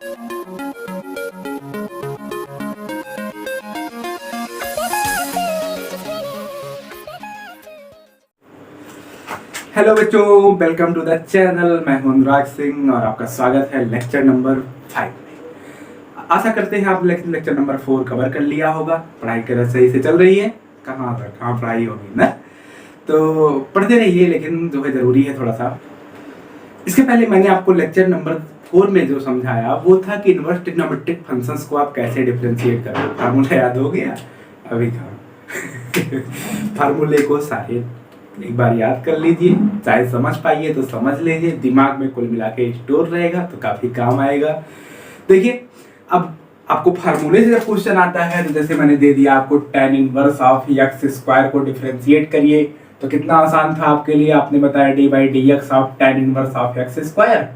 Hello बच्चों, welcome to the channel. मैं हूं अनुराग सिंह और आपका स्वागत है लेक्चर नंबर 5 में। आशा करते हैं आप लेक्चर नंबर 4 कवर कर लिया होगा। पढ़ाई कर सही से चल रही है? कहाँ पढ़ाई होगी ना, तो पढ़ते रहिए, लेकिन जो है ज़रूरी है थोड़ा सा। इसके पहले मैंने आपको लेक्चर नंबर 4 में जो समझाया वो था कि इनवर्स ट्रिग्नोमेट्रिक फंक्शंस को आप कैसे डिफरेंशिएट करोगे। फार्मूला याद हो गया? अभी था फार्मूले को सारे एक बार याद कर लीजिए, चाहे समझ पाइए तो समझ लीजिए, दिमाग में कुल मिला के स्टोर रहेगा तो काफी काम आएगा। देखिए, अब आपको फार्मूले से जब क्वेश्चन आता है तो जैसे मैंने दे दिया आपको tan inverse of x square को डिफरेंशिएट करिए, तो कितना आसान था आपके लिए। आपने बताया D by d x of tan inverse of x square.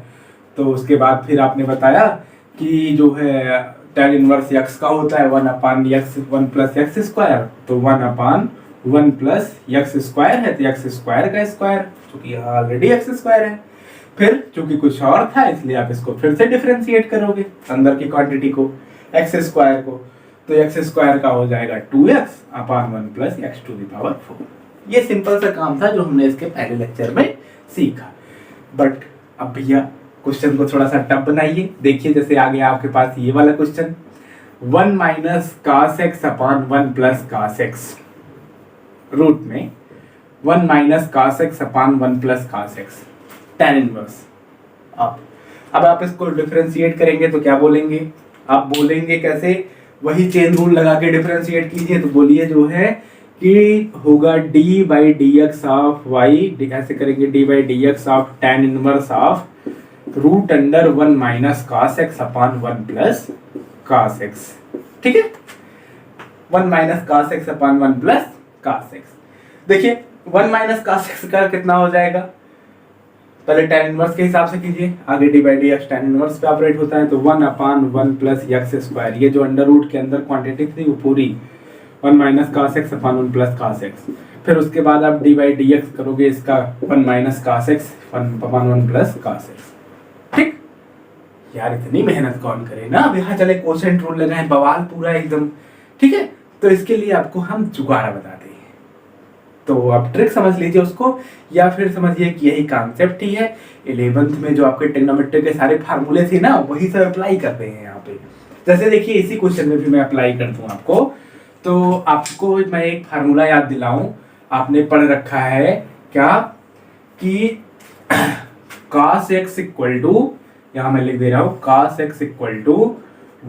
तो उसके बाद फिर आपने बताया कि जो है tan इनवर्स x का होता है 1 प्लस एक्स स्क्वायर, तो 1 प्लस एक्स स्क्वायर है, तो एक्स स्क्वायर का स्क्वायर, क्योंकि यहाँ ऑलरेडी एक्स स्क्वायर है। फिर चूंकि कुछ और था इसलिए आप इसको फिर से डिफरेंशिएट करोगे अंदर की क्वांटिटी को, एक्स स्क्वायर को, तो एक्स स्क्वायर का हो जाएगा 2x upon 1 plus x to the power 4। ये सिंपल सा काम था जो हमने इसके पहले लेक्चर में सीखा। बट अब भैया क्वेश्चन को थोड़ा सा टफ बनाइए। देखिए, जैसे आ गया आपके पास ये वाला question, 1 minus cos x upon 1 plus cos x, root में 1 minus cos x upon 1 plus cos x, tan inverse. अब आप इसको डिफरेंशिएट करेंगे तो क्या बोलेंगे? आप बोलेंगे कैसे? वही चेन रूल लगा के डिफरेंशिएट कीजिए। तो बोलिए जो है कि होगा d by d x of y, ऐसे करेंगे d by d x of tan inverse of root under 1 minus cos x upon 1 plus cos x. ठीक है, 1 minus cos x upon 1 plus cos x। देखिए 1 माइनस cos x का कितना हो जाएगा? पहले tan इनवर्स के हिसाब से कीजिए, आगे D by d x tan inverse पे ऑपरेट होता है, तो 1 अपॉन 1 प्लस एक्स स्क्वायर, ये जो अंडर रूट के अंदर क्वांटिटी थी वो पूरी 1 minus cos x upon 1 plus cos x। फिर उसके बाद आप डी बाई डी एक्स करोगे इसका 1 minus cos x upon 1 plus cos x। ठीक यार, इतनी मेहनत कौन करे ना। अब यहाँ चले कोसेंट रूल लगाए, बवाल पूरा एकदम। ठीक है, तो इसके लिए आपको हम जुगाड़ बताते हैं, तो आप ट्रिक समझ लीजिए उसको, या फिर समझिए कि यही कॉन्सेप्ट ही है। 11th में जो आपके ट्रिग्नोमेट्री के सारे फार्मूले थे ना, वही सब अप्लाई करते हैं यहाँ पे। जैसे देखिए, इसी क्वेश्चन में भी मैं अप्लाई कर दूं आपको, तो आपको मैं एक फार्मूला याद दिलाऊं। आपने पढ़ रखा है क्या कि cos x इक्वल टू, यहाँ मैं लिख दे रहा हूँ, cos x equal to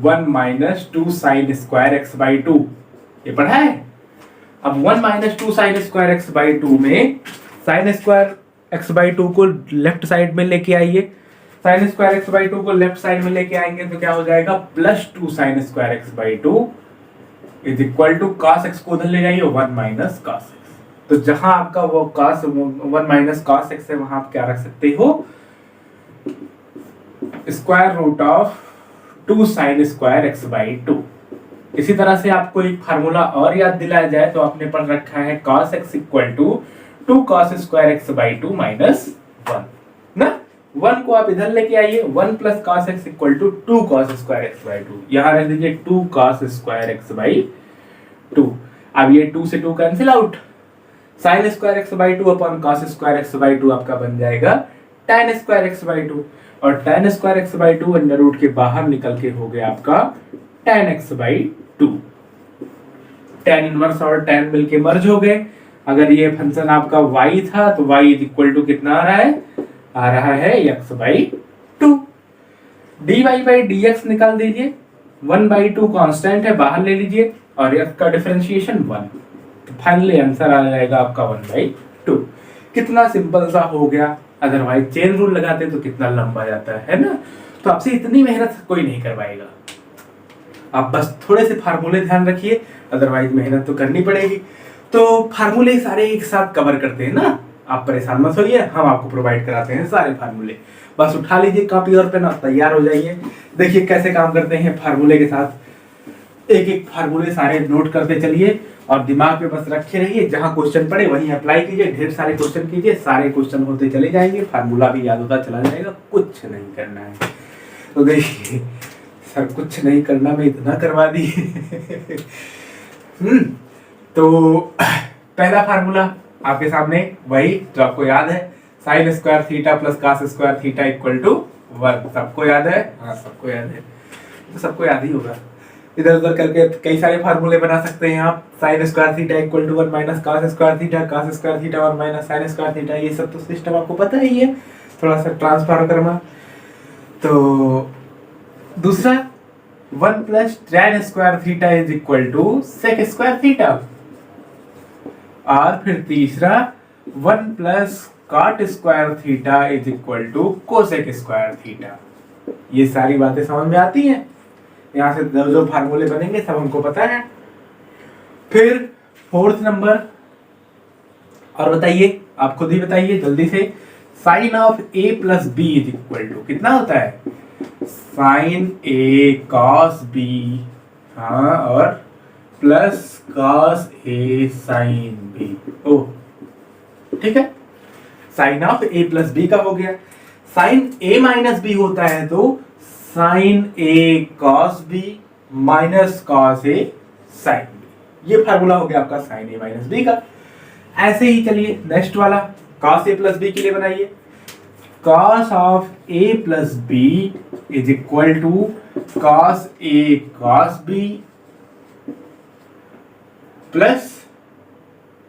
1 minus 2 sine square x by 2। ये पढ़ा है? अब 1 minus 2 sine square x by 2 में साइन स्क्वायर एक्स बाई 2 को लेफ्ट साइड में लेके आइए। साइन स्क्वायर एक्स बाई 2 को लेफ्ट साइड में लेके आएंगे तो क्या हो जाएगा? Plus 2 sine square x by 2 is equal to cos x को उधर ले जाइए 1 माइनस कॉस एक्स। तो जहां आपका वो कॉस 1 माइनस कॉस एक्स है, वहां आप क्या रख सकते हो? Square root of 2 sine square x by 2। इसी तरह से आपको एक फार्मूला और याद दिलाया जाए तो आपने पढ़ रखा है cos x equal to 2 cos square x by 2 minus 1 ना। 1 को आप इधर लेके आइए, 1 plus cos x equal to 2 cos square x by 2। यहाँ रख दीजिए 2 cos स्क्वायर एक्स बाई 2। अब ये 2 से 2 cancel out, sign square x by 2 upon cos square x by 2 आपका बन जाएगा tan स्क्वायर एक्स बाई 2, और tan square x by 2 under root के बाहर निकल के हो गया आपका tan x by 2। tan inverse और tan मिलके मर्ज हो गए। अगर ये फंक्शन आपका y था तो y इज इक्वल टू कितना आ रहा है? आ रहा है x by 2। dy by dx निकाल दीजिए, 1 बाई 2 कांस्टेंट है, बाहर ले लीजिए, और x का डिफरेंशिएशन 1, तो फाइनली आंसर आ जाएगा आपका 1 बाई 2। कितना सिंपल सा हो गया। अदरवाइज चेन रूल लगाते तो कितना लंबा जाता है ना। तो आपसे इतनी मेहनत कोई नहीं करवाएगा, आप बस थोड़े से फार्मूले ध्यान रखिए, अदरवाइज मेहनत तो करनी पड़ेगी। तो फार्मूले सारे एक साथ कवर करते हैं ना, आप परेशान मत होइए, हम आपको प्रोवाइड कराते हैं सारे फार्मूले। बस उठा लीजिए कॉपी और पेन, तैयार हो जाइए। देखिए कैसे काम करते हैं फार्मूले के साथ। एक एक फार्मूले सारे नोट करते चलिए और दिमाग में बस रखे रहिए, जहां क्वेश्चन पड़े वहीं अप्लाई कीजिए, ढेर सारे क्वेश्चन कीजिए, सारे क्वेश्चन होते चले जाएंगे, फार्मूला भी याद होता चला जाएगा, कुछ नहीं करना है। तो देखिए सर कुछ नहीं करना, मैं इतना करवा दी। तो पहला फार्मूला आपके सामने वही जो आपको याद है, sine square theta plus cos square theta equal to 1। सबको याद है? हाँ सबको याद है, तो सबको याद ही होगा। इधर उधर करके कई सारे फार्मूले बना सकते हैं आप। Sine square theta equal to 1 minus cos square theta 1 minus sine square theta, ये सब तो सिस्टम आपको पता ही है। थोड़ा सा ट्रांसफर करना। तो दूसरा 1 plus tan square theta is equal to sec square theta. और फिर तीसरा 1 plus cot square theta is equal to cosec square theta. ये सारी बातें समझ में आती हैं। यहाँ से जो फार्मूले बनेंगे सब हमको पता है। फिर फोर्थ नंबर, और बताइए, आप खुद ही बताइए जल्दी से, sine of a plus b is equal to कितना होता है? साइन ए कॉस बी, हाँ, और plus cos a sine b. ओ ठीक है, sine of a plus b का हो गया। साइन ए माइनस बी होता है तो sine a cos B minus cos a sine B. ये फार्मूला हो गया आपका साइन ए माइनस बी का। ऐसे ही चलिए नेक्स्ट वाला कॉस ए प्लस बी के लिए बनाइए। Cos of a plus b is equal to cos a cos b plus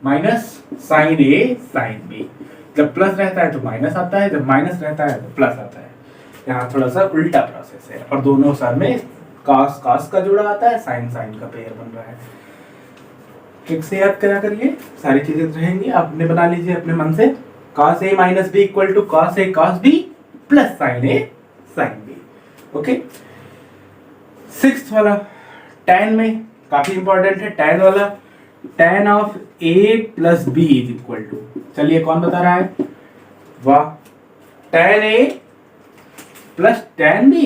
minus sine a sine b. जब प्लस रहता है तो माइनस आता है, जब माइनस रहता है तो प्लस आता है। यहाँ थोड़ा सा उल्टा प्रोसेस है, और दोनों साइड में कॉस कॉस का जुड़ा आता है, साइन साइन का पेयर बन रहा है। ट्रिक से याद करा करिए, सारी चीजें रहेंगी, आपने बना लीजिए अपने मन से। Cos a minus b equal to cos a cos b plus sine a sine b. Okay, sixth वाला tan में काफी इंपॉर्टेंट है, tan वाला। tan of a plus b is equal to, चलिए कौन बता रहा है? वाह, tan a plus tan b,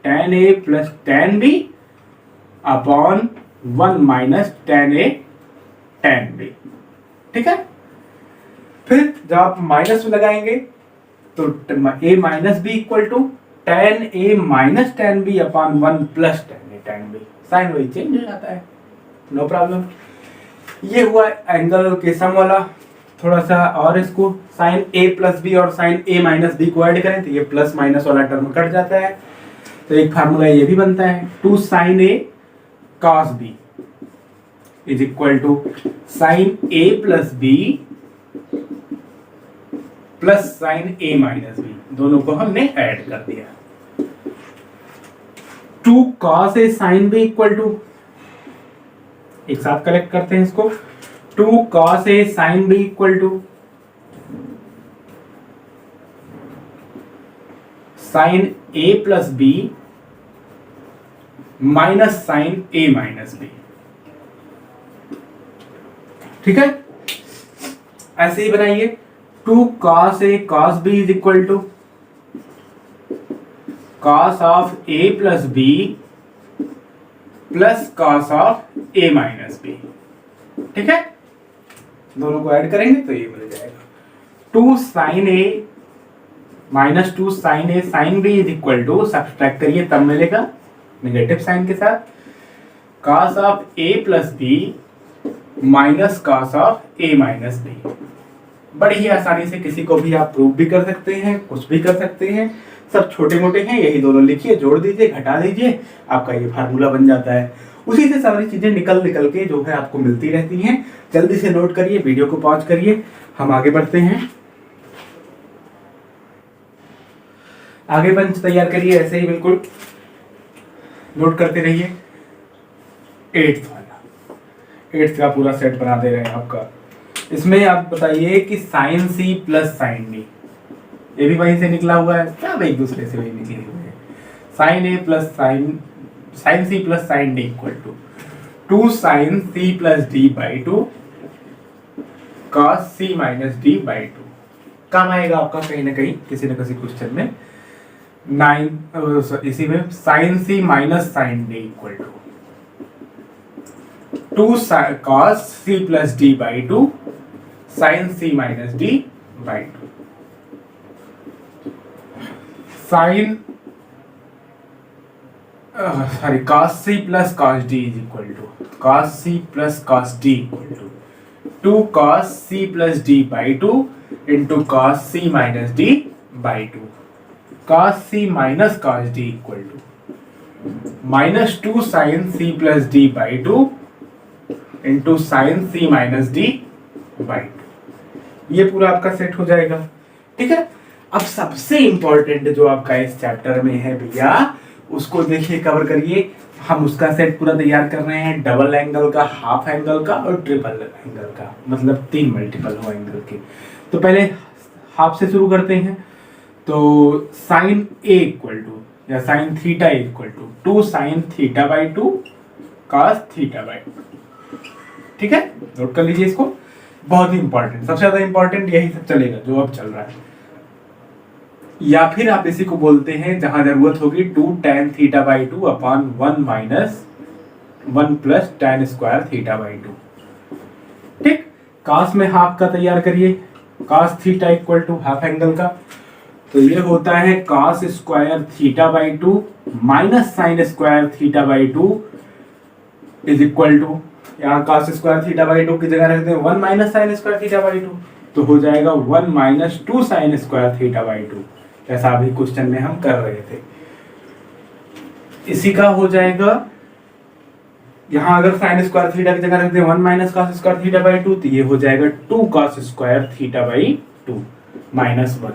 tan a plus tan b upon 1 minus tan a tan b। ठीक है, फिर जब आप माइनस में लगाएंगे तो a minus b equal to tan a minus tan b upon 1 plus tan a tan b। Sign वही change हो जाता है, नो प्रॉब्लम। ये हुआ एंगल के सम वाला। थोड़ा सा और इसको साइन ए प्लस बी और साइन ए माइनस बी को ऐड करें तो ये प्लस माइनस वाला टर्म कट जाता है। तो एक फार्मूला ये भी बनता है, 2 sine a cos b is equal to sine a plus b plus sine a minus b, दोनों को हमने ऐड कर दिया। 2 cos a sine b equal to, एक साथ कलेक्ट करते हैं इसको, 2 cos a sine b equal to sine a plus b minus sine a minus b. ठीक है, ऐसे ही बनाइए। 2 cos a cos b is equal to cos of a plus b plus cos of a minus b। ठीक है, दोनों को add करेंगे तो ये मिल जाएगा। 2 sin a minus 2 sin a sin b is equal to, subtract करिए तब मिलेगा नेगेटिव साइन के साथ, cos of a plus b minus cos of a minus b। बड़ी ही आसानी से किसी को भी आप प्रूव भी कर सकते हैं, कुछ भी कर सकते हैं, सब छोटे मोटे हैं। यही दोनों लिखिए, जोड़ दीजिए, घटा दीजिए, आपका ये फार्मूला बन जाता है। उसी से सारी चीजें निकल के जो है आपको मिलती रहती हैं। जल्दी से नोट करिए, वीडियो को पॉज करिए, हम आगे बढ़ते हैं। आगे बेंच तैयार करिए, ऐसे ही बिल्कुल नोट करते रहिए। 8th वाला, 8th का पूरा सेट बना दे रहे हैं आपका। इसमें आप बताइए कि sine c plus sine d, ये भी वहीं से निकला हुआ है, सब एक दूसरे से वही निकले हुए हैं। Sine a plus sine c plus sine d equal to 2 sine c plus d by 2 cos c minus d by 2। काम आएगा आपका कहीं ना कहीं किसी न किसी क्वेश्चन में। 9 इसी में sine c minus sine d equal to 2 cos c plus d by 2 sine c minus d by 2। Sine sorry cos c plus cos d is equal to cos c plus cos d equal to 2 cos c plus d by 2 into cos c minus d by 2। cos c माइनस cos d equal to minus 2 sin c plus d by 2 into sine c minus d by 2। ये पूरा आपका set हो जाएगा। ठीक है, अब सबसे इंपॉर्टेंट जो आपका इस चैप्टर में है भैया, उसको देखिए, कवर करिए। हम उसका सेट पूरा तैयार कर रहे हैं, डबल एंगल का, हाफ एंगल का और ट्रिपल एंगल का, मतलब 3 मल्टीपल हो एंगल के। तो पहले हाफ से शुरू करते हैं। तो साइन ए इक्वल टू या sine theta equal to 2 sine theta by 2 cos theta by 2। ठीक है, नोट कर लीजिए इसको, बहुत ही इंपॉर्टेंट, सबसे ज्यादा इंपॉर्टेंट यही सब चलेगा जो अब चल रहा है। या फिर आप इसी को बोलते हैं जहां जरूरत होगी 2 tan theta by 2 upon 1 minus 1 plus tan square theta by 2। ठीक, cos में हाफ का तैयार करिए, cos theta equal to half angle का, तो ये होता है cos square theta by 2 minus sine square theta by 2 is equal to, यहाँ cos स्क्वायर थीटा बाई 2 की जगह रखते हैं 1 minus sine square theta by 2, तो हो जाएगा 1 minus 2 sine square theta by 2, जैसा अभी क्वेश्चन में हम कर रहे थे। इसी का हो जाएगा, यहां अगर साइन स्क्वायर थीटा की जगह रखते हैं 1 minus cos square theta by 2, तो ये हो जाएगा 2 cos square theta by 2 minus 1।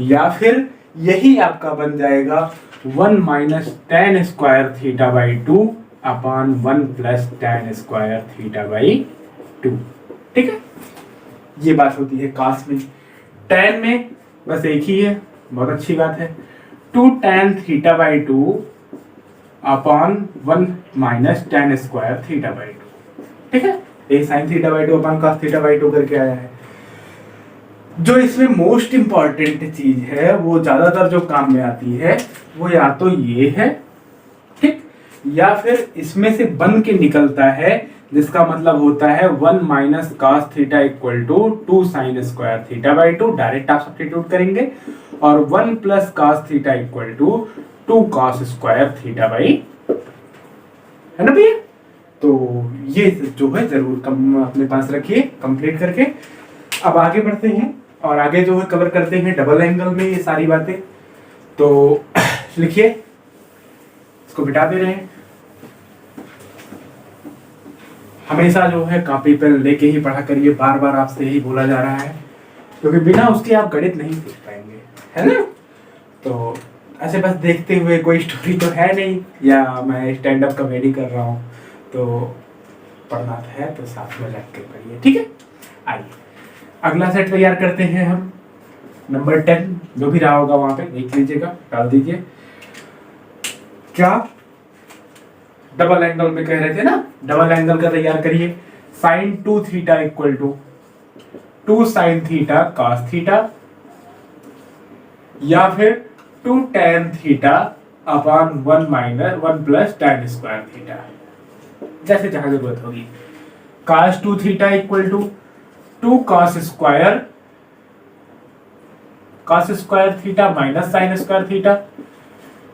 या फिर यही आपका बन जाएगा 1 minus tan square theta by 2 upon 1 plus tan square theta by 2। ठीक है, ये बात होती है cos में। tan में बस एक ही है, बहुत अच्छी बात है, 2 tan theta by 2 upon 1 minus tan square theta by 2। ठीक है, ये sign theta by 2 upon cos theta by 2 करके आया है। जो इसमें मोस्ट इंपॉर्टेंट चीज है, वो ज्यादातर जो काम में आती है, वो या तो ये है, ठीक, या फिर इसमें से बन के निकलता है, जिसका मतलब होता है 1 minus cos theta equal to 2 sine square theta by 2, direct आप सब्स्टिट्यूट करेंगे, और 1 plus cos theta equal to 2 cos square theta by, है ना भैया। तो ये जो है जरूर कम अपने पास रखिए कंप्लीट करके। अब आगे बढ़ते हैं और आगे जो है कवर करते हैं डबल एंगल में ये सारी बातें। तो लिखिए, इसको बिठा दे रहे हैं। हमेशा जो है कॉपी पेन लेके ही पढ़ा करिए, बार बार आपसे यही बोला जा रहा है, क्योंकि बिना उसके आप गणित नहीं सीख पाएंगे, है ना। तो ऐसे बस देखते हुए, कोई स्टोरी तो है नहीं, या मैं स्टैंड अप कॉमेडी कर रहा हूँ, तो पढ़ना है तो साथ में रख के पढ़िए। ठीक है, आइए अगला सेट तैयार करते हैं हम। नंबर 10 जो भी रहा होगा वहां पे देख लीजिएगा, डाल दीजिए। क्या डबल एंगल में कह रहे थे ना, डबल एंगल का तैयार करिए। Sine 2 theta equal to 2 sine theta cos theta, या फिर 2 tan theta upon 1 minus 1 plus tan square theta, जैसे जहां जरूरत होगी। cos 2 theta equal to 2 cos square theta minus sine square theta,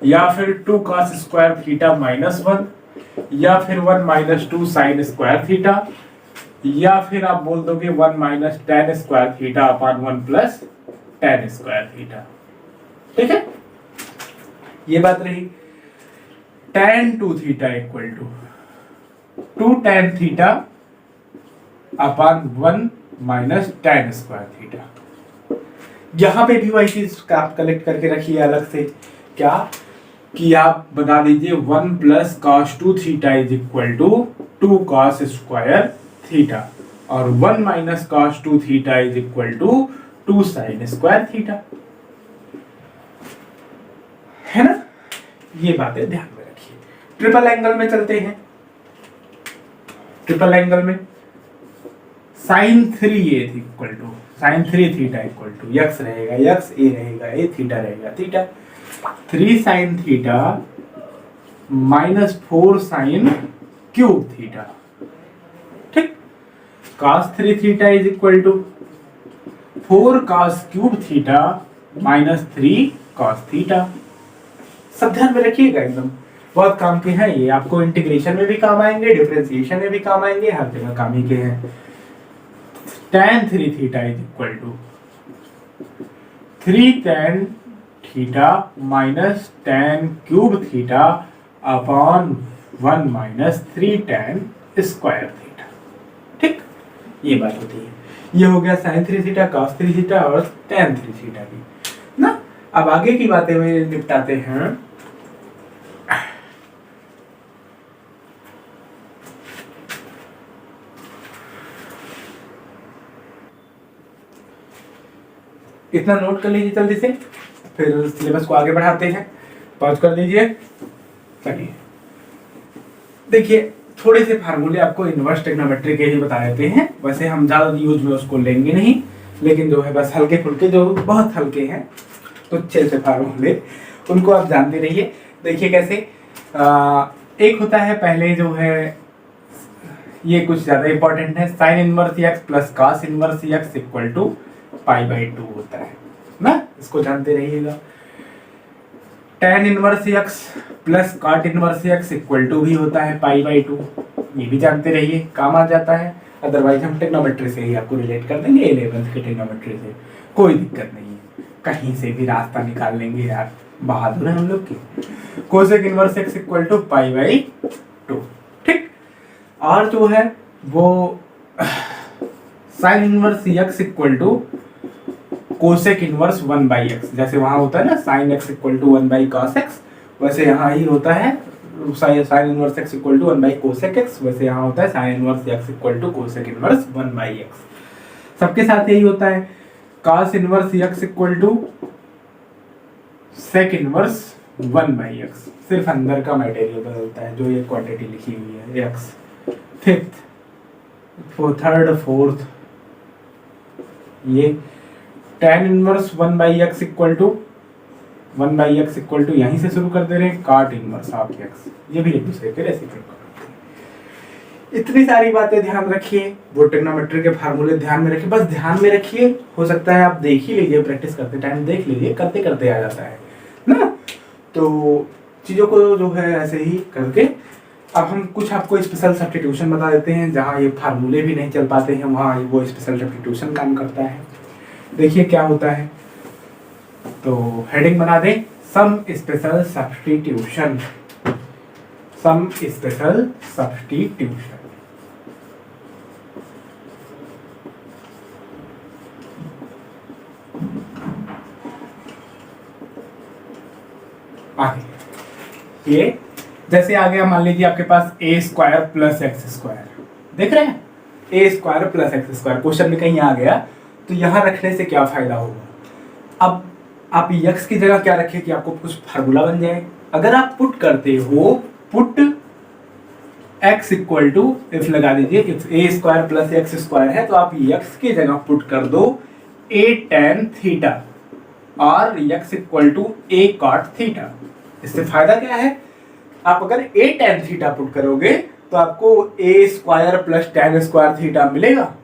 या फिर 2 cos स्क्वायर थीटा माइनस 1, या फिर 1 माइनस 2 साइन स्क्वायर थीटा, या फिर आप बोल दोगे 1 minus tan square theta upon 1 plus tan square theta. ठीक है, ये बात रही। tan 2 theta equal to 2 tan theta upon 1 minus tan square theta. यहां पे भी वही चीज आप कलेक्ट करके रखिए अलग से, क्या कि आप बता दीजिए 1 plus cos 2 theta is equal to 2 cos square theta, और 1 minus cos 2 theta is equal to 2 sine square theta, है ना। ये बातें ध्यान में रखिए। ट्रिपल एंगल में चलते हैं। ट्रिपल एंगल में sine 3a equal to sine 3 theta equal to x रहेगा, यक्स ए रहेगा, ए थीटा रहेगा, theta 3 sine theta minus 4 sine cube theta. ठीक, cos 3 theta is equal to 4 cos cube theta minus 3 cos theta. सब ध्यान में रखिएगा एकदम। बहुत काम के हैं ये, आपको इंटीग्रेशन में भी काम आएंगे, डिफरेंशिएशन में भी काम आएंगे, हर जगह काम ही के हैं। tan 3 theta is equal to 3 tan theta minus tan cube theta upon 1 minus 3 tan square theta. ठीक, ये बात होती है। ये हो गया sin 3 थीटा, cos 3 थीटा और tan 3 थीटा भी ना। अब आगे की बातें में निपटाते हैं। इतना नोट कर लीजिए जल्दी से, फिर सिलेबस को आगे बढ़ाते हैं। पॉज कर दीजिए। चलिए देखिए, थोड़े से फार्मूले आपको इनवर्स ट्रिग्नोमेट्री के ही बता देते हैं। वैसे हम ज़्यादा यूज में उसको लेंगे नहीं, लेकिन जो है बस हल्के फुल्के, जो बहुत हल्के हैं तो अच्छे से फार्मूले, उनको आप जानते रहिए। देखिए कैसे, एक होता है पहले जो है, ये कुछ ज़्यादा इंपॉर्टेंट है, sine inverse x plus cos inverse x equal to π/2 होता है ना, इसको जानते रहिएगा। tan inverse x plus cot inverse x equal to भी होता है π/2, ये भी जानते रहिए, काम आ जाता है। अदरवाइज हम ट्रिग्नोमेट्री से ही आपको रिलेट कर देंगे, 11th के ट्रिग्नोमेट्री से, कोई दिक्कत नहीं है, कहीं से भी रास्ता निकाल लेंगे यार, बहादुर है हम लोग की। Cosec inverse x equal to π/2। ठीक, और जो है वो sine inverse x equal to cosec inverse 1/x, जैसे वहां होता है ना sine x equal to 1/cos x, वैसे यहाँ ही होता है sine inverse x equal to 1/कोसेक x, वैसे यहाँ होता है sine inverse x equal to cosec inverse 1/x। सबके साथ यही होता है। cos inverse x equal to sec inverse 1/x, सिर्फ अंदर का मटेरियल बदलता है, जो ये क्वांटिटी लिखी हुई है x। फिफ्थ, थर्ड, फोर्थ, ये tan inverse 1/x equal to 1/x equal to यहीं से शुरू कर दे रहे हैं, cot इनवर्स ऑफ x, ये भी एक दूसरे के रेसिप्रोकल होते हैं। इतनी सारी बातें ध्यान रखिए, वो ट्रिग्नोमेट्री के फार्मूले ध्यान में रखिए, बस ध्यान में रखिए। हो सकता है आप देख ही लीजिए, प्रैक्टिस करते टाइम देख लीजिए, करते करते आ जाता है ना। तो चीज़ों को जो है ऐसे ही करके, अब हम कुछ आपको स्पेशल सब्स्टिट्यूशन बता देते हैं, जहाँ ये फार्मूले भी नहीं चल पाते हैं, वहाँ वो स्पेशल सब्स्टिट्यूशन काम करता है। देखिए क्या होता है, तो हेडिंग बना दें, some special substitution, some special substitution. आगे ये जैसे आ गया, मान लीजिए आपके पास a square plus x square, देख रहे हैं, a square plus x square question में कहीं आ गया, तो यहाँ रखने से क्या फायदा होगा। अब आप यक्स की जगह क्या रखें कि आपको कुछ फार्मूला बन जाए। अगर आप पुट करते हो, put x equal to, if लगा दीजिए, if a square plus x square है, तो आप यक्स की जगह पुट कर दो a tan थीटा और x equal to a cot theta. इससे फायदा क्या है, आप अगर a tan थीटा पुट करोगे तो आपको a square plus tan square theta मिलेगा।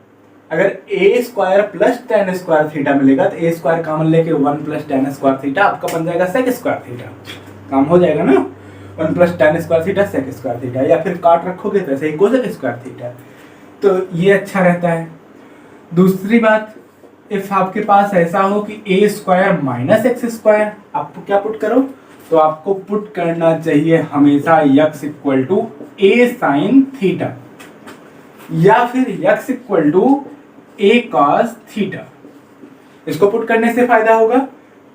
अगर a square plus tan square theta मिलेगा तो a स्क्वायर कॉमन लेके 1 प्लस tan स्क्वायर थीटा आपका बन जाएगा sec स्क्वायर थीटा, काम हो जाएगा ना। 1 plus tan square theta sec square theta, या फिर काट रखोगे तो ऐसे ही cosec स्क्वायर थीटा, तो ये अच्छा रहता है। दूसरी बात, इफ आपके पास ऐसा हो कि a square minus x square, आपको क्या पुट करो, तो आपको पुट करना चाहिए हमेशा x equal to a sine theta, या फिर x equal to a cos theta. इसको पुट करने से फायदा होगा,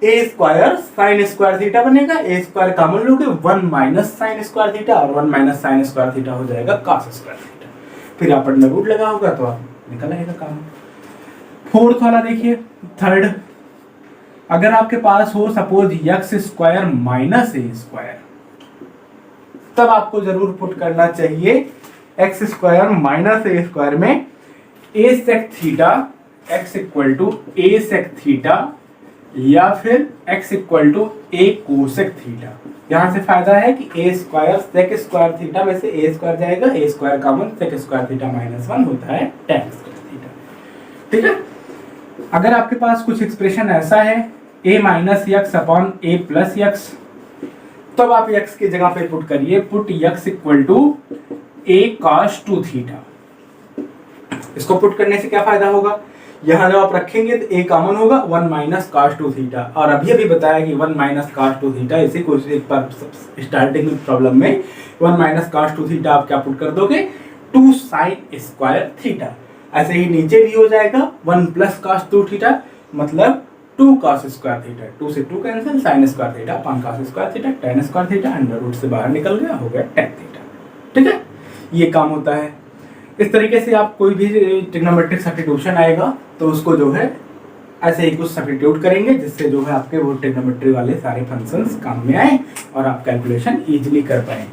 a square sine square theta बनेगा, a स्क्वायर कॉमन लोगे 1 माइनस साइन स्क्वायर थीटा, और 1 माइनस साइन स्क्वायर थीटा हो जाएगा cos स्क्वायर थीटा। फिर आप अंडर रूट लगा होगा तो आप निकल आएगा काम। फोर्थ वाला देखिए, थर्ड, अगर आपके पास हो suppose x square minus a square, तब आपको जरूर पुट करना चाहिए x square minus a square में a sec theta x equal to a sec theta, या फिर x equal to a cosec theta. यहाँ से फायदा है कि a square sec square theta में से a स्क्वायर जाएगा, a square common, sec square theta minus 1 होता है tan स्क्वायर थीटा। ठीक है, अगर आपके पास कुछ एक्सप्रेशन ऐसा है a minus x upon a plus x, तब आप x की जगह पे पुट करिए, put x equal to a cos 2 theta. इसको पुट करने से क्या फायदा होगा, यहाँ जब आप रखेंगे तो a कॉमन होगा, 1 माइनस cos 2 थीटा। और अभी अभी बताया कि 1 माइनस cos 2 थीटा, इसी को स्टार्टिंग प्रॉब्लम में 1 माइनस cos 2 थीटा आप क्या पुट कर दोगे, 2 साइन स्क्वायर थीटा। ऐसे ही नीचे भी हो जाएगा 1 प्लस cos 2 थीटा, मतलब 2 cos स्क्वायर थीटा, 2 से 2 cancel, sine square theta upon cos square theta, tan square theta, under root से बाहर निकल गया, हो गया tan थीटा। ठीक है, ये काम होता है। इस तरीके से आप कोई भी ट्रिग्नोमेट्रिक सब्स्टिट्यूशन आएगा तो उसको जो है ऐसे ही कुछ सब्स्टिट्यूट करेंगे, जिससे जो है आपके वो ट्रिग्नोमेट्री वाले सारे फंक्शंस काम में आए और आप कैलकुलेशन इजीली कर पाए।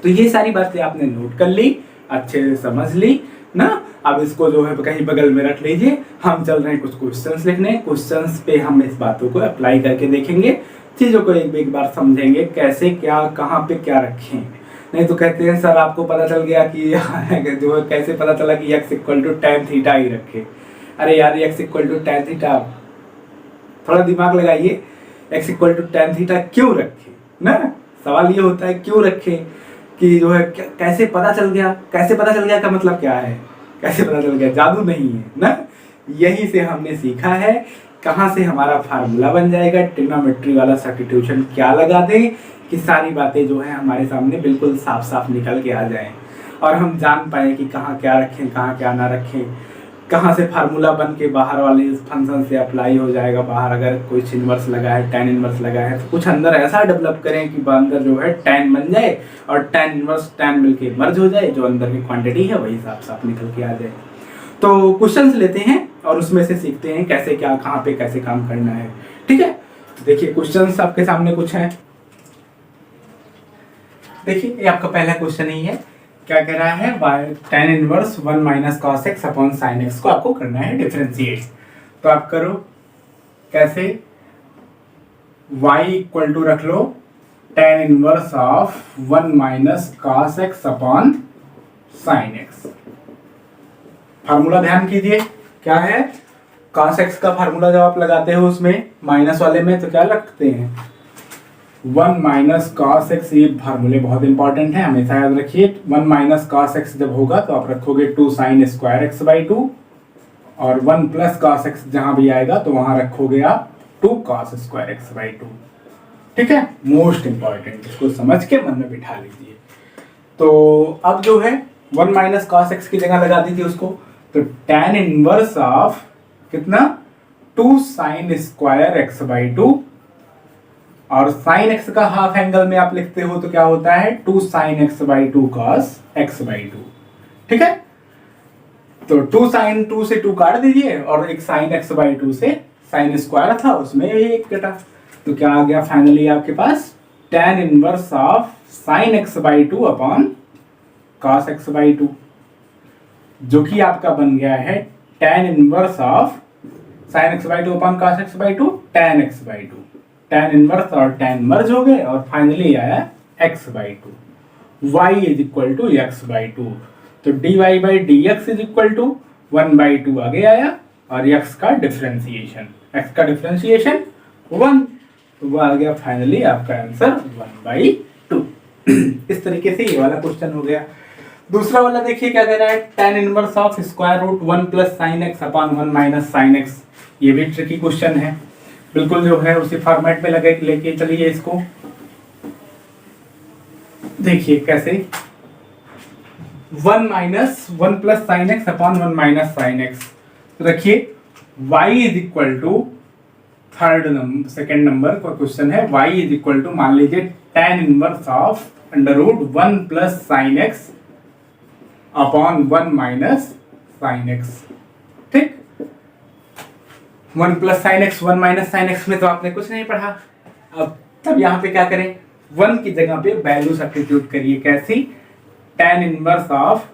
तो ये सारी बातें आपने नोट कर ली, अच्छे से समझ ली ना। अब इसको जो है कहीं बगल में रख लीजिए, हम चल रहे हैं कुछ क्वेश्चंस लिखने। क्वेश्चंस पे हम इस बातों को अप्लाई करके देखेंगे, चीज़ों को एक बार समझेंगे, कैसे क्या कहाँ पे क्या रखें। नहीं तो कहते हैं सर आपको पता चल गया कि जो है कैसे पता चला कि x equal to tan theta ही रखे। अरे यार x equal to tan theta, थोड़ा दिमाग लगाइए, x equal to tan theta क्यों रखे ना। सवाल ये होता है क्यों रखे, कि जो है कैसे पता चल गया। कैसे पता चल गया का मतलब क्या है, कैसे पता चल गया, जादू नहीं है ना। यही से हमने सीखा है कहाँ से हमारा फार्मूला बन जाएगा, ट्रिग्नोमेट्री वाला सब्स्टिट्यूशन क्या लगा दें कि सारी बातें जो है हमारे सामने बिल्कुल साफ साफ निकल के आ जाएं और हम जान पाए कि कहाँ क्या रखें कहाँ क्या ना रखें, कहाँ से फार्मूला बन के बाहर वाले फंक्शन से अप्लाई हो जाएगा। बाहर अगर कोई इनवर्स लगा है, tan इनवर्स लगा है, तो कुछ अंदर ऐसा डेवलप करें कि अंदर जो है tan बन जाए और tan इनवर्स tan मिलके मर्ज हो जाए, जो अंदर की क्वांटिटी है वही साफ साफ निकल के आ जाए। तो क्वेश्चंस लेते हैं और उसमें से सीखते हैं कैसे क्या कहाँ पे कैसे काम करना है। ठीक है, देखिए क्वेश्चंस आपके सामने कुछ हैं। देखिए ये आपका पहला क्वेश्चन ही है, क्या कह रहा है, tan inverse 1 minus cos x upon sin x को आपको करना है डिफरेंशिएट। तो आप करो कैसे, y इक्वल टू रख लो tan inverse of 1 minus cos x upon sin x। Formula ध्यान कीजिए क्या है, cos x का फार्मूला जब आप लगाते हो उसमें माइनस वाले में तो क्या रखते हैं, 1 माइनस cos x। ये फार्मूले बहुत इंपॉर्टेंट है, हमेशा याद रखिए। 1 माइनस cos x जब होगा तो आप रखोगे 2 साइन स्क्वायर x बाई 2, और 1 प्लस cos x जहां भी आएगा तो वहां रखोगे आप 2 cos स्क्वायर x बाई 2। ठीक है, मोस्ट इंपॉर्टेंट, इसको समझ के मन में बिठा लीजिए। तो अब जो है 1 माइनस cos x की जगह लगा दीजिए उसको, तो tan इनवर्स ऑफ कितना, 2 साइन स्क्वायर x बाई 2, और साइन x का हाफ एंगल में आप लिखते हो तो क्या होता है, 2 sine x by 2 cos x by 2। ठीक है, तो 2 साइन 2 से 2 काट दीजिए और एक साइन x बाई 2 से साइन स्क्वायर था उसमें यही एक कटा, तो क्या आ गया फाइनली आपके पास tan inverse of sine x by 2 upon cos x by 2, जो कि आपका बन गया है tan inverse of sine x by 2 upon cos x by 2 tan x by 2। tan inverse और tan मर्ज हो गए और फाइनली आया x by 2, y is equal to x by 2। तो dy by d x is equal to 1 by 2 आगे आया, और x का डिफरेंशिएशन, x का डिफरेंशिएशन 1, तो वो आ गया फाइनली आपका आंसर 1 बाई 2। इस तरीके से ये वाला क्वेश्चन हो गया। दूसरा वाला देखिए क्या कह रहा है, tan inverse of square root 1 plus sine x upon 1 minus sine x। ये भी ट्रिकी क्वेश्चन है, बिल्कुल जो है उसी फॉर्मेट में लगे लेके चलिए इसको। देखिए कैसे, 1 minus 1 plus sine x upon 1 minus sine x। तो रखिए y is equal to second number का क्वेश्चन है, y इज इक्वल टू मान लीजिए tan inverse of under root 1 plus sine x upon 1 minus sine x। ठीक, 1 plus sine x 1 minus sine x में तो आपने कुछ नहीं पढ़ा। अब तब यहाँ पे क्या करें, 1 की जगह पे वैल्यू सब्स्टिट्यूट करिए, कैसी, tan inverse of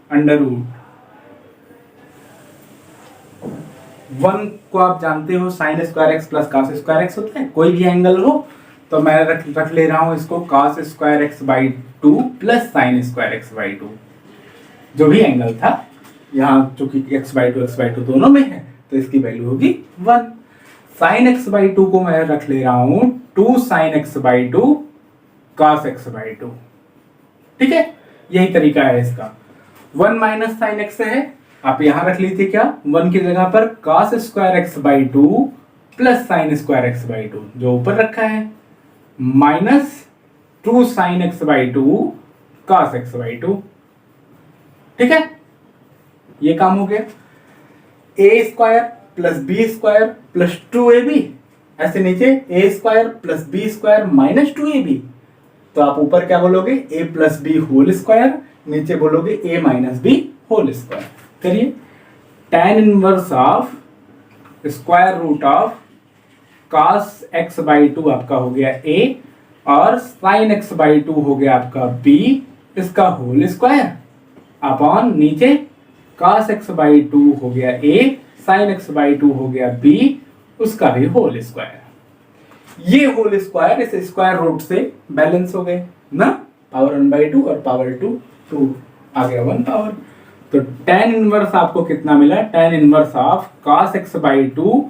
under root 1 को आप जानते हो sine square x plus cos square x होता है, कोई भी एंगल हो तो मैं रख ले रहा हूँ इसको cos square x by 2 plus sine square x by 2, जो भी एंगल था यहाँ चूंकि x बाई 2 दोनों में है तो इसकी वैल्यू होगी 1। साइन x बाई 2 को मैं रख ले रहा हूँ 2 sine x by 2 cos x by 2। ठीक है, यही तरीका है इसका। 1 माइनस साइन एक्स है, आप यहां रख लीजिए क्या, 1 की जगह पर cos square x by 2 plus sine square x by 2 जो ऊपर रखा है, minus 2 sine x by 2 cos x by 2। ठीक है, ये काम हो गया। A square plus b square plus 2ab, ऐसे नीचे a square plus b square minus 2ab, तो आप ऊपर क्या बोलोगे, a plus b whole square, नीचे बोलोगे a minus b whole square. करिए, tan inverse of square root of cos x by 2 आपका हो गया a और sin x बाई 2 हो गया आपका b, इसका होल स्क्वायर अपॉन नीचे cos x बाई 2 हो गया a, sin x बाई 2 हो गया b, उसका भी होल स्क्वायर। ये होल स्क्वायर इस स्क्वायर रूट से बैलेंस हो गए ना, पावर 1 बाई 2 और पावर 2 आ गया 1 पावर। तो tan इनवर्स आपको कितना मिला, tan inverse of cos x by 2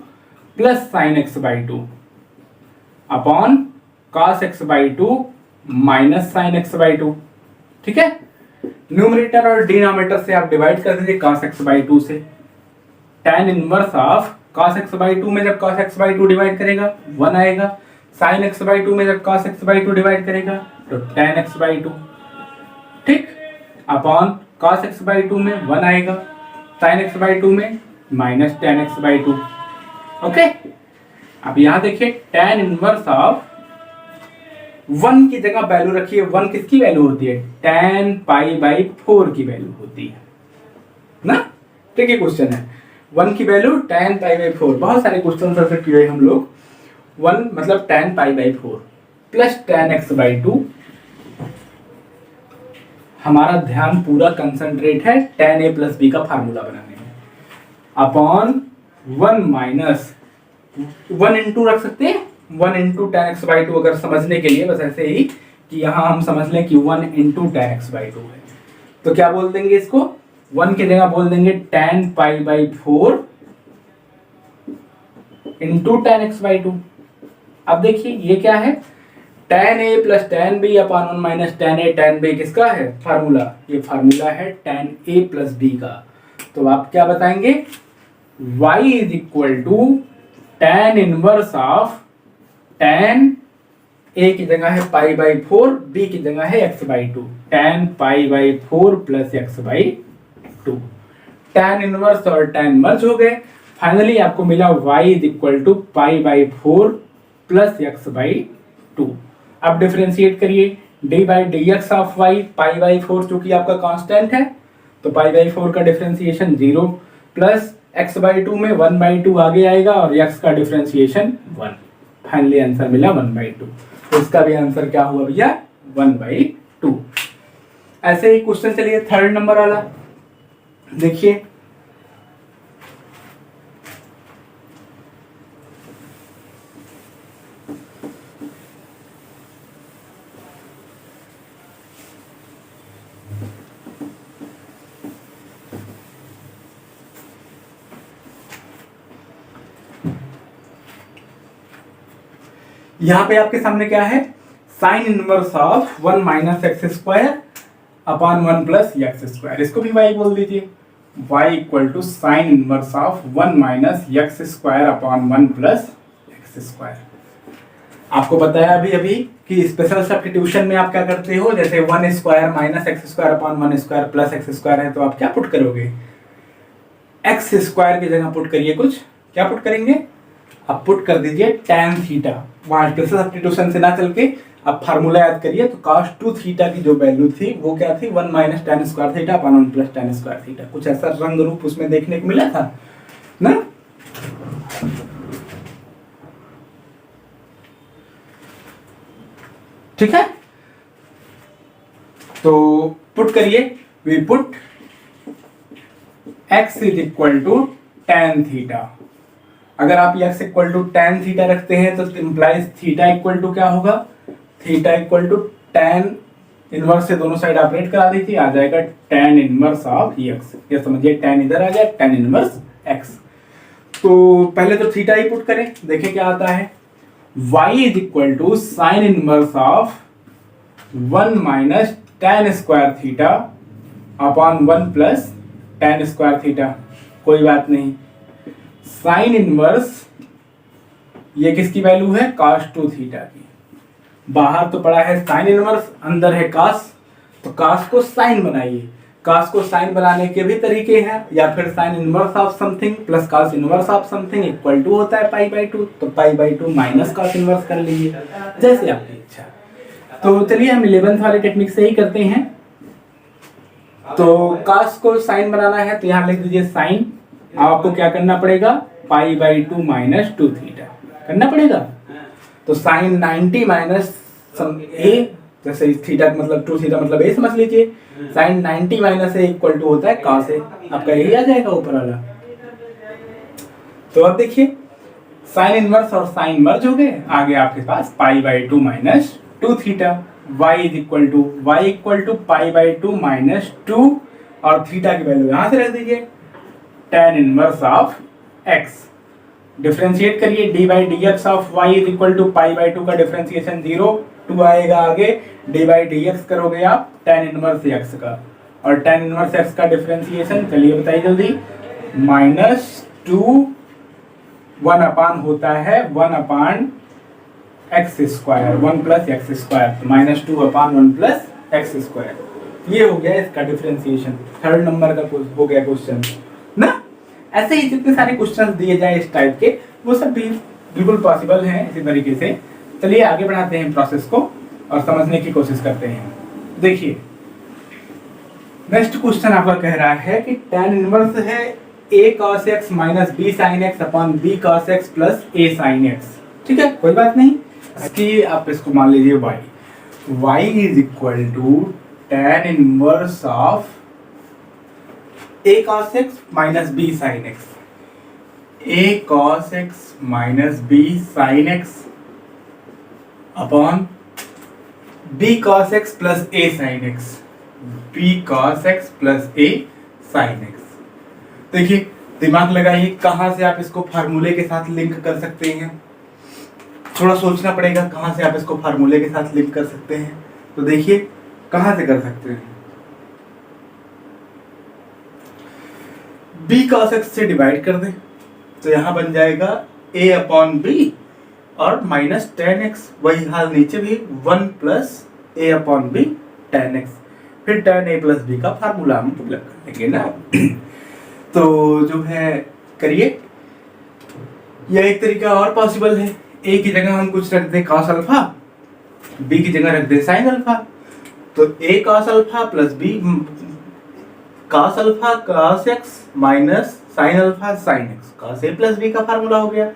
plus sin x by 2 upon cos x by 2 minus sin x by 2। ठीक है, न्यूमरेटर और डिनोमिनेटर से आप डिवाइड कर दीजिए cos x बाई 2 से। tan inverse of cos x by 2 में जब cos x बाई 2 डिवाइड करेगा 1 आएगा, sin x बाई 2 में जब cos x बाई 2 डिवाइड करेगा तो tan x बाई 2। ठीक, अपॉन cos x बाई 2 में 1 आएगा, sin x बाई 2 में minus tan x by 2। Okay, अब यहां देखिए tan इनवर्स ऑफ 1 की जगह वैल्यू रखिए, 1 किसकी वैल्यू होती है, tan पाई बाई 4 की वैल्यू होती है ना। ठीक है, क्वेश्चन है 1 की वैल्यू tan पाई बाई 4, बहुत सारे क्वेश्चन ऐसे किए हम लोग। 1 मतलब tan pi by 4 plus tan x by 2, हमारा ध्यान पूरा कंसंट्रेट है tan a प्लस b का फार्मूला बनाने में, अपॉन 1 माइनस 1 इंटू रख सकते हैं, 1 इंटू tan x बाई 2, अगर समझने के लिए बस ऐसे ही कि यहां हम समझ लें कि 1 इंटू tan x बाई 2 है, तो क्या बोल देंगे इसको, 1 की जगह बोल देंगे tan pi by 4 into tan x by 2। अब देखिए ये क्या है, tan a plus tan b upon 1 minus tan a tan b किसका है फार्मूला, ये फार्मूला है tan a प्लस b का। तो आप क्या बताएंगे, y is equal to tan inverse of tan a की जगह है पाई बाई 4, b की जगह है x by 2, tan pi by 4 plus x by 2। tan inverse और tan मर्ज हो गए, फाइनली आपको मिला y is equal to pi by 4 plus x by 2। अब डिफरेंशिएट करिए, d by d x of y, pi by 4 चूंकि आपका constant है तो पाई बाई 4 का डिफरेंशिएशन 0 प्लस x बाई 2 में 1 बाई 2 आगे आएगा और x का डिफरेंशिएशन 1। फाइनली आंसर मिला 1 बाई 2, तो इसका भी आंसर क्या हुआ भैया 1 बाई 2। ऐसे ही क्वेश्चन चलिए थर्ड नंबर वाला देखिए, यहां पे आपके सामने क्या है, sine inverse of 1 minus x square upon 1 plus x square, इसको भी y बोल दीजिए, y equal to sine inverse of 1 minus x square upon 1 plus x square. आपको बताया अभी अभी कि स्पेशल सब्स्टिट्यूशन में आप क्या करते हो, जैसे 1 square minus x square upon 1 square plus x square है, तो आप क्या पुट करोगे, एक्स स्क्वायर की जगह पुट करिए, कुछ क्या पुट करेंगे, आप पुट कर दीजिए tan थीटा, वहां स्पेशल सब्स्टिट्यूशन से ना चल के आप फार्मूला याद करिए, तो cos 2 थीटा की जो वैल्यू थी वो क्या थी, 1 minus tan square theta upon 1 plus tan square theta, कुछ ऐसा रंग रूप उसमें देखने को मिला था ना। ठीक है, तो पुट करिए, we put x is equal to tan theta. अगर आप x equal to tan theta रखते हैं तो इंप्लाइज थीटा इक्वल टू क्या होगा, theta equal to tan inverse से दोनों साइड ऑपरेट करा दीजिए, आ जाएगा tan इनवर्स ऑफ x, ये समझिए tan इधर आ गया, tan इनवर्स x। तो पहले तो थीटा ही पुट करें, देखें क्या आता है, y is equal to sine inverse of 1 minus tan square theta upon 1 plus tan square theta. कोई बात नहीं, साइन इनवर्स ये किसकी वैल्यू है, cos 2 थीटा की। बाहर तो पड़ा है साइन इनवर्स, अंदर है cos, तो cos को साइन बनाइए। cos को साइन बनाने के भी तरीके हैं, या फिर sine inverse of something plus cos inverse of something equal to होता है पाई बाई 2, तो pi by 2 minus cos inverse कर लीजिए, जैसे आपकी इच्छा। तो चलिए हम 11th वाले टेक्निक से ही करते हैं। तो cos को साइन बनाना है तो यहाँ लिख दीजिए साइन, आपको क्या करना पड़ेगा, पाई बाई 2 माइनस 2 थीटा करना पड़ेगा। तो साइन 90 माइनस ए, जैसे थीटा मतलब 2 थीटा मतलब ए समझ लीजिए, sine 90 minus a equal to होता है cos ए, आपका यही आ जाएगा ऊपर वाला। तो अब देखिए साइन इनवर्स और साइन मर्ज हो गए, आगे आपके पास pi by 2 minus 2 theta, y is equal to pi by 2 minus 2 और थीटा की वैल्यू यहां से रख दीजिए, tan inverse of x। Differentiate करिए, d by d x of y is equal to pi by 2 का डिफरेंशिएशन 0, 2 आएगा आगे, डी बाई डी एक्स करोगे आप tan इनवर्स x का, और tan इनवर्स x का डिफरेंशिएशन चलिए बताइए जल्दी, -2 1 अपान होता है 1 upon x square, 1 plus x square, -2 upon 1 plus x square. ये हो गया इसका डिफरेंशिएशन, 3rd नंबर का हो गया क्वेश्चन ना। ऐसे ही जितने सारे क्वेश्चन दिए जाए इस टाइप के, वो सब भी बिल्कुल पॉसिबल हैं इसी तरीके से। चलिए आगे बढ़ाते हैं प्रोसेस को और समझने की कोशिश करते हैं। देखिए नेक्स्ट क्वेश्चन आपका कह रहा है कि tan इनवर्स है a cos x minus b sin x upon b cos x plus a sin x। ठीक है, कोई बात नहीं, इसकी आप इसको मान लीजिए y is equal to tan inverse of a cos x minus b sin x, a cos x minus b sin x upon b cos x plus a sin x, b cos x plus a sin x। देखिए दिमाग लगाइए, कहां से आप इसको फार्मूले के साथ लिंक कर सकते हैं, थोड़ा सोचना पड़ेगा कहां से आप इसको फार्मूले के साथ लिंक कर सकते हैं। तो देखिए कहां से कर सकते हैं, b cos x से डिवाइड कर दें तो यहां बन जाएगा a अपॉन b और माइनस tan x, वही हाल नीचे भी 1 plus a upon b tan x, फिर tan a प्लस b का फार्मूला हम अप्लाई कर लेंगे ना। तो जो है करिए, यह एक तरीका और पॉसिबल है, a की जगह हम कुछ रख दें cos अल्फा, b की जगह रख दें sin अल्फा, तो a cos alpha plus b cos alpha cos x minus sin alpha sin x, cos a plus b का फार्मूला हो गया।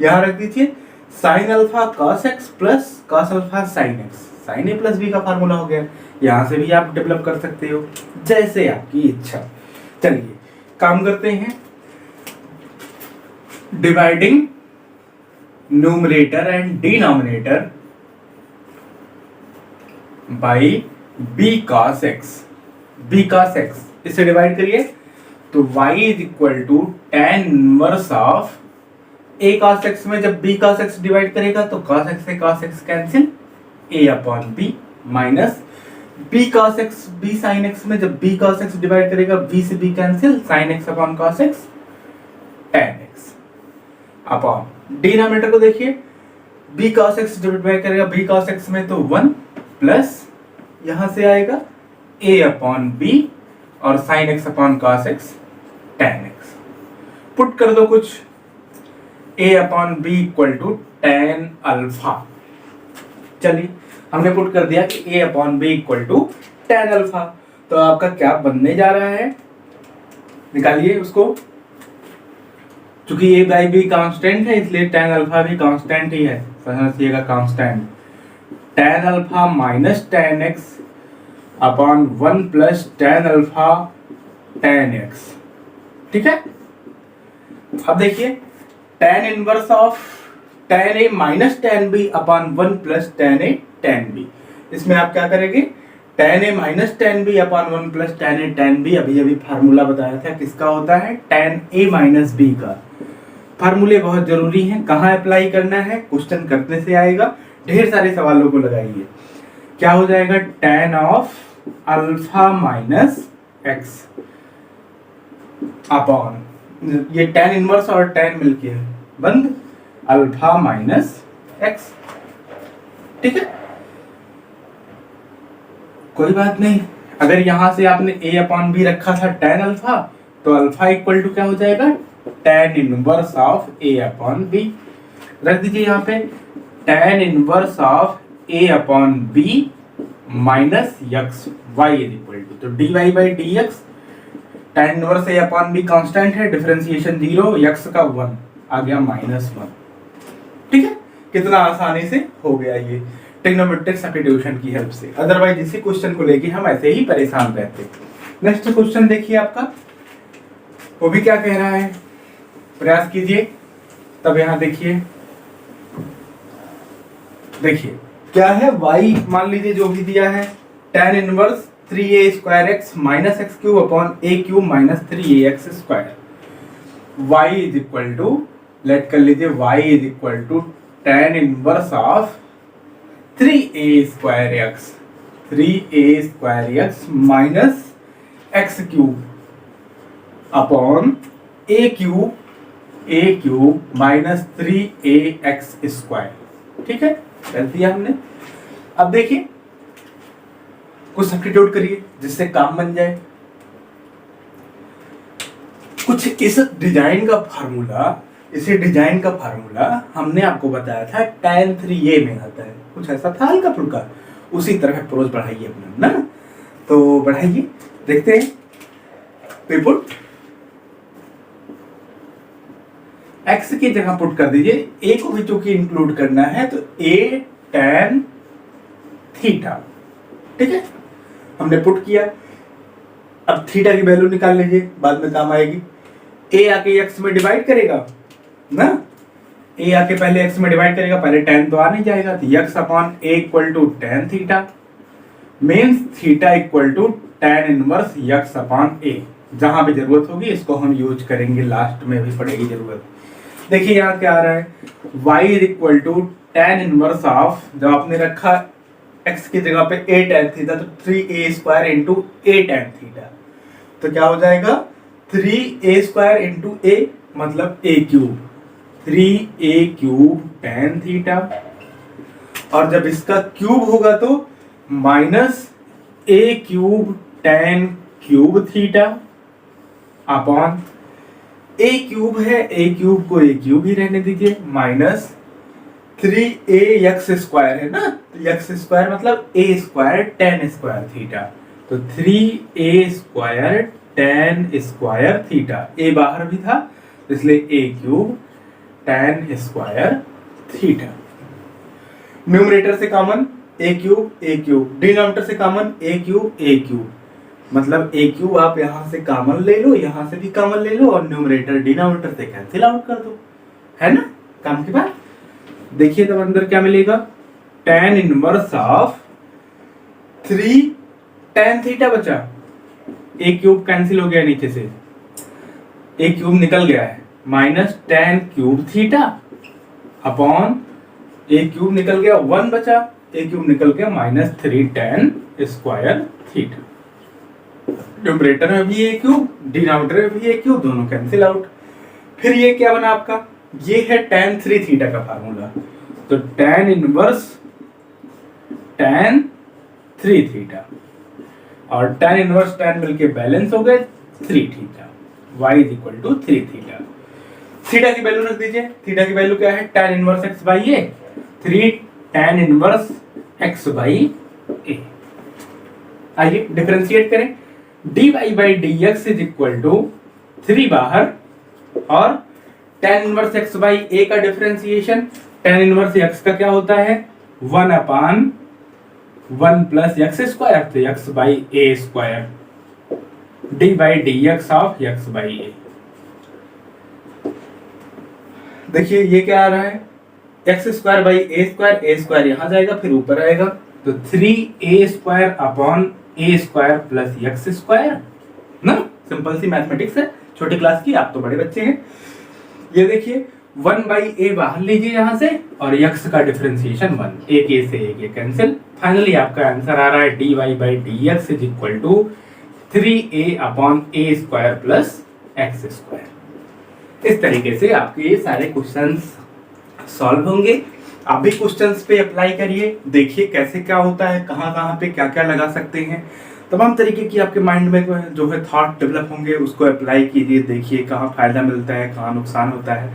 यहाँ रख दीजिए sin alpha cos x plus cos alpha sin x, sin a plus b का formula हो गया। यहाँ से भी आप डेवलप कर सकते हो जैसे आपकी इच्छा। चलिए काम करते हैं, dividing numerator and denominator by b cos x, b cos x इसे डिवाइड करिए तो y is equal to tan inverse of a cos x में जब b cos x डिवाइड करेगा तो cos x से cos x cancel, a upon b minus b cos x b sin x में जब b cos x डिवाइड करेगा b से b cancel, sin x upon cos x tan x upon denominator को देखिए, b cos x divide करेगा b cos x में तो 1 plus यहां से आएगा a अपॉन b और sin x upon cos x tan x। Put कर दो कुछ, a upon b equal to tan alpha. चलिए हमने पुट कर दिया कि a upon b equal to tan alpha, तो आपका क्या बनने जा रहा है, निकालिए उसको। चूंकि a बाई b कांस्टेंट है इसलिए tan अल्फा भी कांस्टेंट ही है, समझिएगा constant. tan alpha minus tan x upon 1 plus tan alpha tan x। ठीक है, अब देखिए tan inverse of tan a minus tan b upon 1 plus tan a tan b, इसमें आप क्या करेंगे, tan a minus tan b upon 1 plus tan a tan b, अभी अभी फार्मूला बताया था किसका होता है, tan a माइनस b का। फार्मूले बहुत जरूरी हैं। कहाँ अप्लाई करना है, क्वेश्चन करने से आएगा, ढेर सारे सवालों को लगाइए। क्या हो जाएगा, tan of alpha minus x upon, ये tan इनवर्स और tan मिलके बंद अल्फा माइनस एक्स। ठीक है, कोई बात नहीं। अगर यहां से आपने a अपॉन बी रखा था tan अल्फा, तो अल्फा इक्वल टू क्या हो जाएगा, tan inverse of a upon b. रख दीजिए यहाँ पे tan inverse of a upon b minus x y is equal to, तो dy by d x, tan inverse a upon b constant है, differentiation 0, x का 1 आ गया -1। ठीक है, कितना आसानी से हो गया ये ट्रिग्नोमेट्रिक सब्स्टिट्यूशन की हेल्प से। अदरवाइज इसी क्वेश्चन को लेके हम ऐसे ही परेशान रहते। नेक्स्ट क्वेश्चन देखिए आपका, वो भी क्या कह रहा है, प्रयास कीजिए। तब यहां देखिए क्या है, y मान लीजिए जो भी दिया है, tan inverse 3a square x minus x cube upon a cube minus 3ax square. y is equal to, let कर लीजिए y is equal to tan inverse of 3a square x minus x cube upon a cube minus 3ax square. ठीक है, कर दिया हमने। अब देखिए कुछ सब्स्टिट्यूट करिए जिससे काम बन जाए। कुछ इस डिजाइन का फार्मूला हमने आपको बताया था tan 3a में आता है, कुछ ऐसा था हल्का फुल्का, उसी तरह अप्रोच बढ़ाइए अपना ना, तो बढ़ाइए, देखते हैं। पुट x की जगह पुट कर दीजिए, a को भी चूंकि इंक्लूड करना है तो a tan थीटा। ठीक है, हमने पुट किया। अब थीटा की वैल्यू निकाल लीजिए, बाद में काम आएगी। a आके x में डिवाइड करेगा ना, a आके पहले x में डिवाइड करेगा, पहले tan तो आ नहीं जाएगा, तो x upon a equal to tan theta, means theta equal to tan inverse x upon a। जहां भी जरूरत होगी इसको हम यूज करेंगे, लास्ट में भी पड़ेगी जरूरत। देखिए यहाँ क्या आ रहा है, y is equal to tan inverse of, जब आपने रखा x की जगह पे a tan थीटा, तो 3a square into a tan theta, तो क्या हो जाएगा 3a स्क्वायर इंटू a मतलब a cube, 3a cube tan theta, और जब इसका क्यूब होगा तो minus a cube tan cube theta upon a cube है, a क्यूब को a क्यूब ही रहने दीजिए, माइनस 3ax स्क्वायर है ना, तो x स्क्वायर मतलब a square tan square theta, तो 3a square tan square theta, a बाहर भी था इसलिए a cube tan square theta. Numerator से कॉमन a क्यूब, डिनोमिनेटर से कॉमन a क्यूब, मतलब a क्यूब आप यहां से कॉमन ले लो, यहां से भी कॉमन ले लो, और न्यूमरेटर डिनोमिनेटर से कैंसिल आउट कर दो, है ना काम की बात। देखिए तब अंदर क्या मिलेगा, tan inverse of 3 tan theta बचा, a क्यूब कैंसिल हो गया नीचे से, a क्यूब निकल गया है, minus tan cube theta upon a cube निकल गया, 1 बचा, a क्यूब निकल गया minus 3 tan square theta. Numerator में भी a क्यूब, डिनोमिनेटर में भी a क्यूब, दोनों कैंसिल आउट। फिर ये क्या बना आपका, ये है tan 3 थीटा का फार्मूला, तो tan इनवर्स tan 3 थीटा, और tan इनवर्स tan मिलके बैलेंस हो गए 3 theta, y is equal to 3 theta. Theta की वैल्यू रख दीजिए, थीटा की वैल्यू क्या है, tan inverse x by a, 3 tan inverse x by a। आइए डिफरेंशिएट करें, dy by dx is equal to 3 बाहर, और tan inverse x by a का डिफरेंशिएशन, tan इनवर्स x का क्या होता है 1 अपान 1 प्लस x स्क्वायर, तो x by a square, D by d x of x by a। देखिए ये क्या आ रहा है, x square by a square यहाँ जाएगा फिर ऊपर आएगा, तो 3a square upon a square plus x square ना, सिंपल सी मैथमेटिक्स है, छोटी क्लास की, आप तो बड़े बच्चे हैं। ये देखिए 1/a बाहर लीजिए यहाँ से और x का डिफरेंशिएशन 1, एक a से एक a कैंसिल। फाइनली आपका आंसर आ रहा है dy/dx is equal to 3a/a² plus x²। इस तरीके से आपके ये सारे क्वेश्चंस सॉल्व होंगे। आप भी क्वेश्चंस पे अप्लाई करिए, देखिए कैसे क्या होता है, कहाँ कहाँ पे क्या क्या लगा सकते हैं। तमाम तरीके की आपके माइंड में जो है थॉट डेवलप होंगे, उसको अप्लाई कीजिए, देखिए कहाँ फायदा मिलता है, कहाँ नुकसान होता है।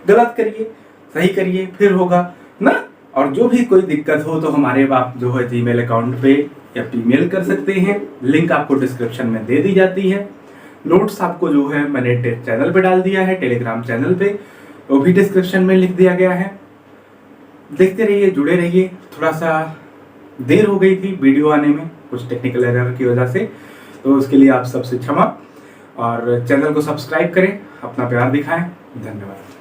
गलत करिए, सही करिए, फिर होगा ना। और जो भी कोई दिक्कत हो तो हमारे आप जो है जीमेल अकाउंट पे या ईमेल कर सकते हैं, लिंक आपको डिस्क्रिप्शन में दे दी जाती है। नोट्स आपको जो है मैंने चैनल पे डाल दिया है, टेलीग्राम चैनल पे, वो भी डिस्क्रिप्शन में लिख दिया गया है। देखते रहिए, जुड़े रहिए। थोड़ा सा देर हो गई थी वीडियो आने में, कुछ टेक्निकल एरर की वजह से, तो उसके लिए आप सबसे क्षमा। और चैनल को सब्सक्राइब करें, अपना प्यार दिखाएं। धन्यवाद।